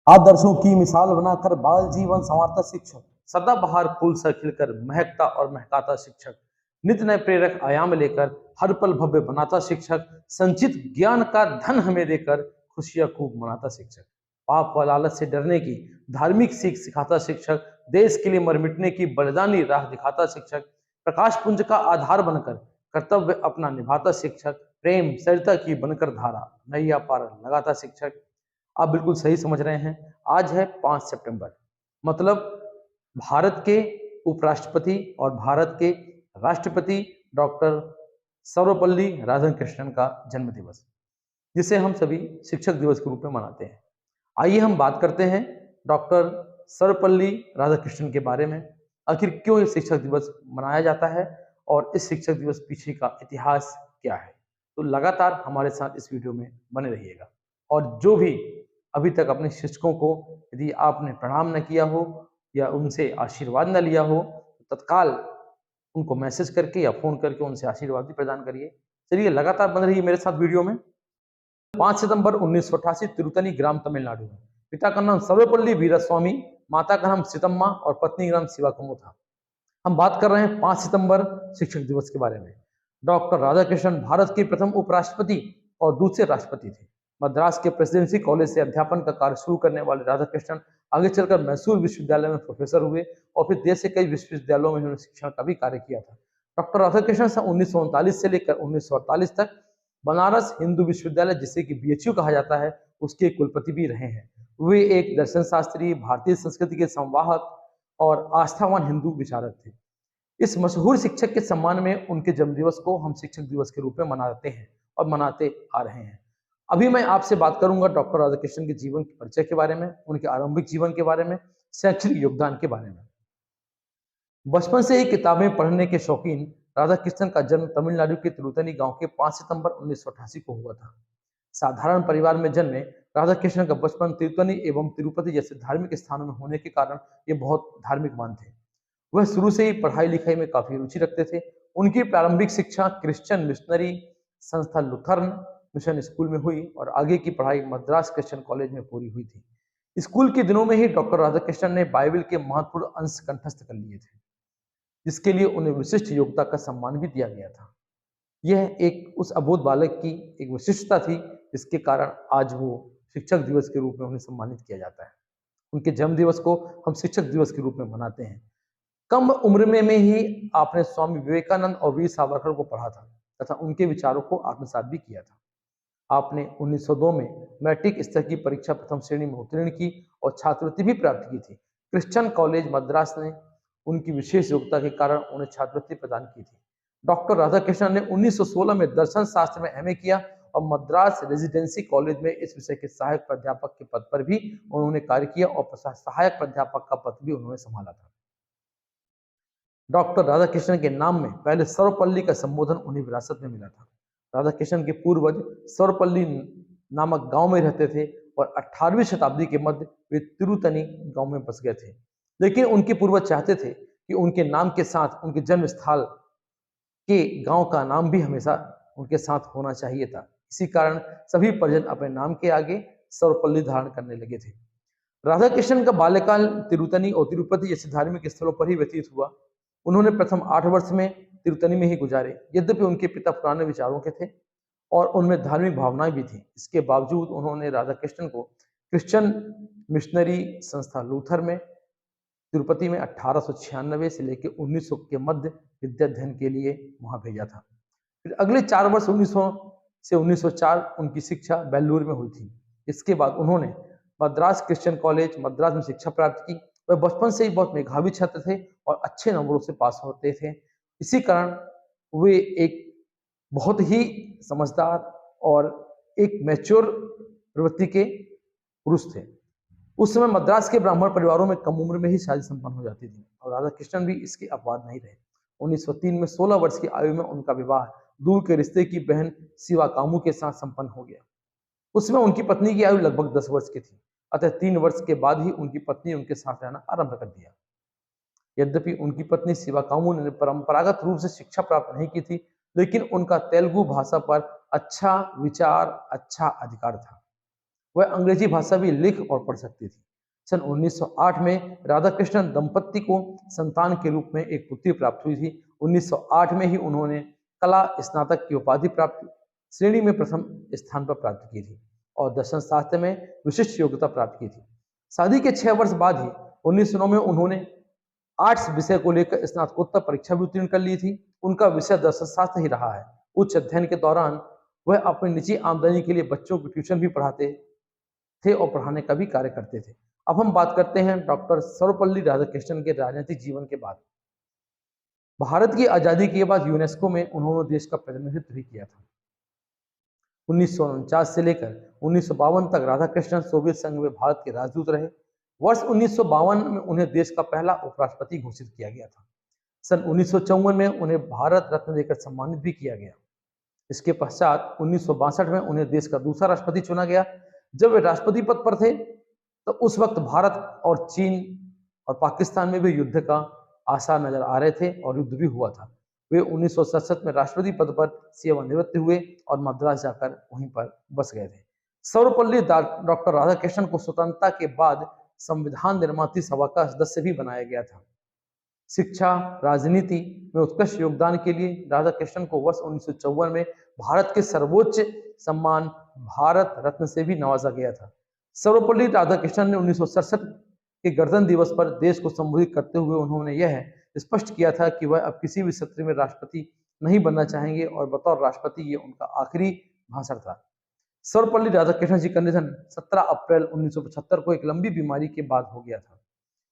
आदर्शों की मिसाल बनाकर बाल जीवन संवारता शिक्षक, सदाबहार फूल सा खिलकर महकता और महकाता शिक्षक, नित्य नए प्रेरक आयाम लेकर हर पल भव्य बनाता शिक्षक, संचित ज्ञान का धन हमें देकर खुशियां खूब मनाता शिक्षक, पाप व लालच से डरने की धार्मिक सीख सिखाता शिक्षक, देश के लिए मर मिटने की बलिदानी राह दिखाता शिक्षक, प्रकाश पुंज का आधार बनकर कर्तव्य अपना निभाता शिक्षक, प्रेम सरिता की बनकर धारा नैया पार लगाता शिक्षक। आप बिल्कुल सही समझ रहे हैं। आज है 5 सितंबर, मतलब भारत के उपराष्ट्रपति और भारत के राष्ट्रपति डॉक्टर सर्वपल्ली राधाकृष्णन का जन्म दिवस, जिसे हम सभी शिक्षक दिवस के रूप में मनाते हैं। आइए हम बात करते हैं डॉक्टर सर्वपल्ली राधाकृष्णन के बारे में। आखिर क्यों ये शिक्षक दिवस मनाया जाता है और इस शिक्षक दिवस पीछे का इतिहास क्या है। तो लगातार हमारे साथ इस वीडियो में बने रहिएगा। और जो भी अभी तक अपने शिक्षकों को यदि आपने प्रणाम न किया हो या उनसे आशीर्वाद न लिया हो, तो तत्काल उनको मैसेज करके या फोन करके उनसे आशीर्वाद भी प्रदान करिए। चलिए लगातार बन रही है मेरे साथ वीडियो में। 5 सितंबर 1988 तिरुतनी ग्राम तमिलनाडु में। पिता का नाम सर्वपल्ली वीरास्वामी, माता का नाम सीतम्मा और पत्नी का नाम शिवाकुमु था। हम बात कर रहे हैं 5 सितंबर शिक्षक दिवस के बारे में। डॉक्टर राधाकृष्णन भारत के प्रथम उपराष्ट्रपति और दूसरे राष्ट्रपति थे। मद्रास के प्रेसिडेंसी कॉलेज से अध्यापन का कार्य शुरू करने वाले राधाकृष्णन आगे चलकर मैसूर विश्वविद्यालय में प्रोफेसर हुए और फिर देश के कई विश्वविद्यालयों में उन्होंने शिक्षण का भी कार्य किया था। डॉक्टर राधाकृष्णन सन 1939 से लेकर 1948 तक बनारस हिंदू विश्वविद्यालय, जिसे कि बीएचयू कहा जाता है, उसके कुलपति भी रहे हैं। वे एक दर्शन शास्त्री, भारतीय संस्कृति के संवाहक और आस्थावान हिंदू विचारक थे। इस मशहूर शिक्षक के सम्मान में उनके जन्मदिवस को हम शिक्षक दिवस के रूप में मनाते हैं और मनाते आ रहे हैं। अभी मैं आपसे बात करूंगा डॉक्टर राधाकृष्णन के जीवन के परिचय के बारे में, उनके आरंभिक जीवन के बारे में, शैक्षणिक योगदान के बारे में। बचपन से ही किताबें पढ़ने के शौकीन राधाकृष्णन का जन्म तमिलनाडु के तिरुतनी गांव के 5 सितंबर 1988 को हुआ था। साधारण परिवार में जन्मे राधाकृष्णन का बचपन तिरुतनी एवं तिरुपति जैसे धार्मिक स्थानों में होने के कारण ये बहुत धार्मिकवान थे। वह शुरू से ही पढ़ाई लिखाई में काफी रुचि रखते थे। उनकी प्रारंभिक शिक्षा क्रिश्चियन मिशनरी संस्था लुथर्न मिशन स्कूल में हुई और आगे की पढ़ाई मद्रास क्रिश्चियन कॉलेज में पूरी हुई थी। स्कूल के दिनों में ही डॉक्टर राधाकृष्णन ने बाइबल के महत्वपूर्ण अंश कंठस्थ कर लिए थे, जिसके लिए उन्हें विशिष्ट योग्यता का सम्मान भी दिया गया था। यह एक उस अबोध बालक की एक विशिष्टता थी, जिसके कारण आज वो शिक्षक दिवस के रूप में उन्हें सम्मानित किया जाता है। उनके जन्म दिवस को हम शिक्षक दिवस के रूप में मनाते हैं। कम उम्र में ही आपने स्वामी विवेकानंद और वीर सावरकर को पढ़ा था तथा उनके विचारों को आत्मसात भी किया था। आपने 1902 में मैट्रिक स्तर की परीक्षा प्रथम श्रेणी में उत्तीर्ण की और छात्रवृत्ति भी प्राप्त की थी। क्रिश्चियन कॉलेज मद्रास ने उनकी विशेष योग्यता के कारण उन्हें छात्रवृत्ति प्रदान की थी। डॉक्टर राधाकृष्णन ने 1916 में दर्शन शास्त्र में एमए किया और मद्रास रेजिडेंसी कॉलेज में इस विषय के सहायक प्राध्यापक के पद पर भी उन्होंने कार्य किया और सहायक प्राध्यापक का पद भी उन्होंने संभाला था। डॉक्टर राधाकृष्णन के नाम में पहले सर्वपल्ली का संबोधन उन्हें विरासत में मिला था। राधाकृष्णन के पूर्वज सर्वपल्ली नामक गांव में रहते थे और 18वीं शताब्दी के मध्य वे तिरुतनी गांव में बस गए थे। लेकिन उनके पूर्वज चाहते थे कि उनके नाम के साथ उनके जन्म स्थल के गांव का नाम भी हमेशा उनके साथ होना चाहिए था। इसी कारण सभी परिजन अपने नाम के आगे सर्वपल्ली धारण करने लगे थे। राधाकृष्णन का बाल्यकाल तिरुतनी और तिरुपति जैसे धार्मिक स्थलों पर ही व्यतीत हुआ। उन्होंने प्रथम 8 वर्ष में तिरुतनी में ही गुजारे। यद्यपि उनके पिता पुराने विचारों के थे और उनमें धार्मिक भावनाएं भी थी, इसके बावजूद उन्होंने राधाकृष्णन को क्रिश्चियन मिशनरी संस्था लूथर में तिरुपति में 1896 से लेकर 1900 के मध्य विद्या अध्ययन के लिए वहां भेजा था। फिर अगले 4 वर्ष 1900 से 1904 उनकी शिक्षा बेल्लूर में हुई थी। इसके बाद उन्होंने मद्रास क्रिश्चियन कॉलेज मद्रास में शिक्षा प्राप्त की। वह बचपन से ही बहुत मेधावी छात्र थे और अच्छे नंबरों से पास होते थे। इसी कारण वे एक बहुत ही समझदार और एक मैच्योर प्रवृत्ति के पुरुष थे। उस समय मद्रास के ब्राह्मण परिवारों में कम उम्र में ही शादी संपन्न हो जाती थी और राधाकृष्णन भी इसके अपवाद नहीं रहे। 1903 में 16 वर्ष की आयु में उनका विवाह दूर के रिश्ते की बहन शिवाकामू के साथ संपन्न हो गया। उसमें उनकी पत्नी की आयु लगभग 10 वर्ष की थी, अतः 3 वर्ष के बाद ही उनकी पत्नी उनके साथ रहना आरंभ कर दिया। यद्यपि उनकी पत्नी शिवाकामू ने परंपरागत रूप से शिक्षा प्राप्त नहीं की थी, लेकिन उनका तेलुगु भाषा पर अच्छा विचार, अच्छा अधिकार था। वह अंग्रेजी भाषा भी लिख और पढ़ सकती थी। सन 1908 में राधाकृष्णन दंपत्ति को संतान के रूप में एक पुत्री प्राप्त हुई थी। 1908 में ही उन्होंने कला स्नातक की उपाधि प्राप्त श्रेणी में प्रथम स्थान पर प्राप्त की थी और दर्शन शास्त्र में विशिष्ट योग्यता प्राप्त की थी। शादी के 6 वर्ष बाद ही 1909 में उन्होंने आर्ट्स विषय को लेकर स्नातकोत्तर परीक्षा भी उत्तीर्ण कर ली थी। उनका विषय दर्शन शास्त्र ही रहा है। उच्च अध्ययन के दौरान वह अपनी निजी आमदनी के लिए बच्चों को ट्यूशन भी पढ़ाते थे और पढ़ाने का भी कार्य करते थे। अब हम बात करते हैं डॉक्टर सर्वपल्ली राधाकृष्णन के राजनीतिक जीवन के बाद। भारत की आजादी के बाद यूनेस्को में उन्होंने देश का प्रतिनिधित्व भी किया था। 1949 से लेकर 1952 तक राधाकृष्णन सोवियत संघ में भारत के राजदूत रहे। वर्ष 1952 में उन्हें देश का पहला उपराष्ट्रपति घोषित किया गया था। सन 1954 में उन्हें भारत रत्न देकर सम्मानित भी किया गया। इसके पश्चात 1962 में उन्हें देश का दूसरा राष्ट्रपति चुना गया। जब वे राष्ट्रपति पद पर थे तो उस वक्त भारत और चीन और पाकिस्तान में भी युद्ध का आसार नजर आ रहे थे और युद्ध भी हुआ था। वे 1967 में राष्ट्रपति पद पर सेवानिवृत्त हुए और मद्रास जाकर वहीं पर बस गए थे। सर्वपल्ली डॉक्टर राधाकृष्णन को स्वतंत्रता के बाद संविधान निर्माती सभा का सदस्य भी बनाया गया था। शिक्षा, राजनीति में उत्कृष्ट योगदान के लिए राधाकृष्णन को वर्ष 1954 में भारत के सर्वोच्च सम्मान भारत रत्न से भी नवाजा गया था। सर्वपल्ली राधाकृष्णन ने 1967 के गणतंत्र दिवस पर देश को संबोधित करते हुए उन्होंने यह स्पष्ट किया था कि वह अब किसी भी सत्र में राष्ट्रपति नहीं बनना चाहेंगे और बतौर राष्ट्रपति ये उनका आखिरी भाषण था। सर्वपल्ली राधाकृष्णन जी का निधन 17 अप्रैल 1975 को एक लंबी बीमारी के बाद हो गया था।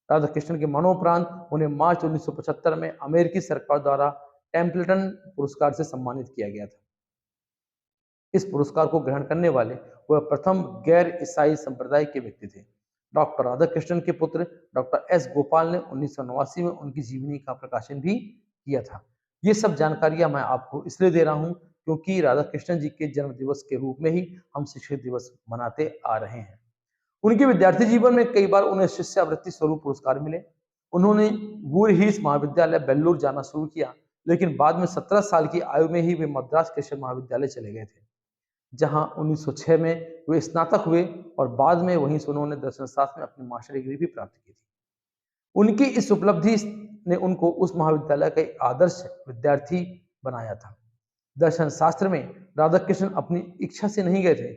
राधाकृष्णन के मरणोपरांत उन्हें मार्च 1975 में अमेरिकी सरकार द्वारा टेम्पल्टन पुरस्कार से सम्मानित किया गया था। इस पुरस्कार को ग्रहण करने वाले वह प्रथम गैर ईसाई संप्रदाय के व्यक्ति थे। डॉक्टर राधाकृष्णन के पुत्र डॉक्टर एस गोपाल ने 1989 में उनकी जीवनी का प्रकाशन भी किया था। ये सब जानकारियां मैं आपको इसलिए दे रहा हूं क्योंकि राधाकृष्णन जी के जन्म दिवस के रूप में ही हम शिक्षक दिवस मनाते आ रहे हैं। उनके विद्यार्थी जीवन में कई बार उन्हें शिष्यवृत्ति स्वरूप पुरस्कार मिले। उन्होंने वुरहीस महाविद्यालय बेल्लूर जाना शुरू किया, लेकिन बाद में 17 साल की आयु में ही वे मद्रास कृष्ण महाविद्यालय चले गए थे, जहां 1906 में वे स्नातक हुए और बाद में वहीं से उन्होंने दर्शन शास्त्र में अपनी मास्टर डिग्री भी प्राप्त की थी। उनकी इस उपलब्धि ने उनको उस महाविद्यालय का एक आदर्श विद्यार्थी बनाया था। दर्शन शास्त्र में राधाकृष्णन अपनी इच्छा से नहीं गए थे।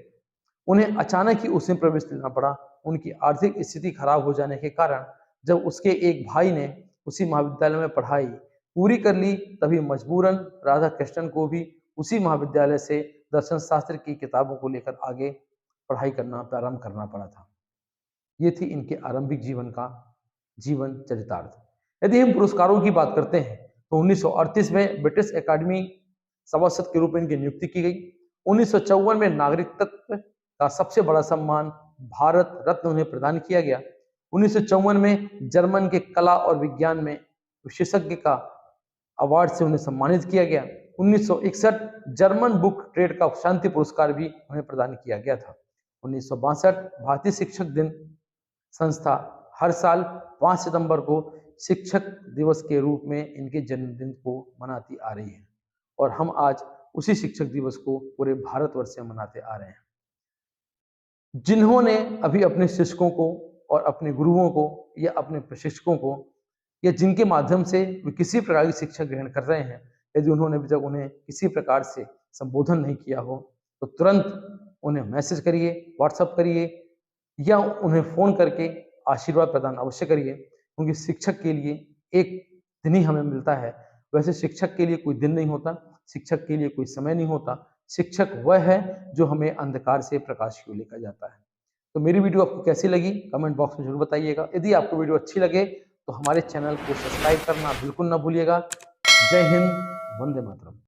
उन्हें अचानक ही उसमें प्रवेश लेना पड़ा। उनकी आर्थिक स्थिति खराब हो जाने के कारण जब उसके एक भाई ने उसी महाविद्यालय में पढ़ाई पूरी कर ली, तभी मजबूरन राधाकृष्णन को भी उसी महाविद्यालय से दर्शन शास्त्र की किताबों को लेकर आगे पढ़ाई करना प्रारंभ करना पड़ा था। ये थी इनके आरंभिक जीवन का जीवन चरितार्थ। यदि हम पुरस्कारों की बात करते हैं तो 1938 में ब्रिटिश एकेडमी सभासद के रूप में इनकी नियुक्ति की गई। 1954 में नागरिकत्व का सबसे बड़ा सम्मान भारत रत्न उन्हें प्रदान किया गया। 1954 में जर्मन के कला और विज्ञान में विशेषज्ञ का अवार्ड से उन्हें सम्मानित किया गया। 1961 जर्मन बुक ट्रेड का शांति पुरस्कार भी उन्हें प्रदान किया गया था। 1962 भारतीय शिक्षक दिन संस्था हर साल 5 सितंबर को शिक्षक दिवस के रूप में इनके जन्मदिन को मनाती आ रही है और हम आज उसी शिक्षक दिवस को पूरे भारतवर्ष में मनाते आ रहे हैं। जिन्होंने अभी अपने शिक्षकों को और अपने गुरुओं को या अपने प्रशिक्षकों को या जिनके माध्यम से वे किसी प्रकार की शिक्षा ग्रहण कर रहे हैं, यदि उन्होंने अभी तक उन्हें किसी प्रकार से संबोधन नहीं किया हो तो तुरंत उन्हें मैसेज करिए, व्हाट्सएप करिए या उन्हें फोन करके आशीर्वाद प्रदान अवश्य करिए, क्योंकि शिक्षक के लिए एक दिन ही हमें मिलता है। वैसे शिक्षक के लिए कोई दिन नहीं होता, शिक्षक के लिए कोई समय नहीं होता। शिक्षक वह है जो हमें अंधकार से प्रकाश की ओर लेकर जाता है। तो मेरी वीडियो आपको कैसी लगी कमेंट बॉक्स में जरूर बताइएगा। यदि आपको वीडियो अच्छी लगे तो हमारे चैनल को सब्सक्राइब करना बिल्कुल ना भूलिएगा। जय हिंद, वंदे मातरम।